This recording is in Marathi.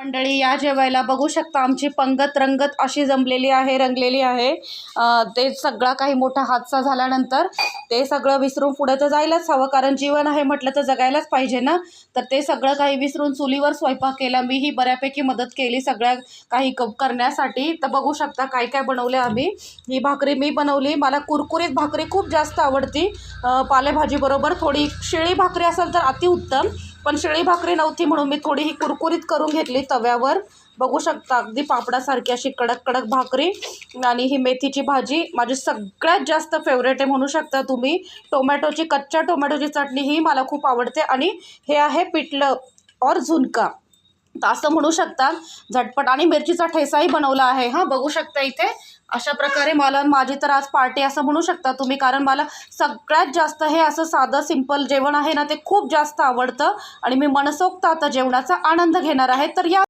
मंडळी या जेवायला बघू शकता आमची पंगत रंगत अशी जमलेली आहे, रंगलेली आहे. ते सगळा काही मोठा हादसा झाल्यानंतर ते सगळं विसरून पुढे तर जायलाच हवं, कारण जीवन आहे म्हटलं तर जगायलाच पाहिजे ना. तर ते सगळं काही विसरून चुलीवर स्वयंपाक केला. मीही बऱ्यापैकी मदत केली सगळ्या काही करण्यासाठी. तर बघू शकता काय काय बनवले आम्ही. ही भाकरी मी बनवली. मला कुरकुरीत भाकरी खूप जास्त आवडती. पालेभाजीबरोबर थोडी शिळी भाकरी असेल तर अतिउत्तम, पण शिळी भाकरी नव्हती म्हणून मी थोडी ही कुरकुरीत करून घेतली तव्यावर. बघू शकता अगदी पापडासारखी अशी कडक कडक भाकरी. आणि ही मेथीची भाजी माझी सगळ्यात जास्त फेवरेट आहे म्हणू शकता तुम्ही. कच्च्या टोमॅटोची चटणी ही मला खूप आवडते. आणि हे आहे पिठलं और झुणका, तर असं म्हणू शकता झटपट. आणि मिरचीचा ठेसाही बनवला आहे. हां, बघू शकता इथे अशा प्रकारे मला माझी तर आज पार्टी असं म्हणू शकता तुम्ही, कारण मला सगळ्यात जास्त हे असं साधं सिंपल जेवण आहे ना ते खूप जास्त आवडतं. आणि मी मनसोक्त आता जेवणाचा आनंद घेणार आहे. तर या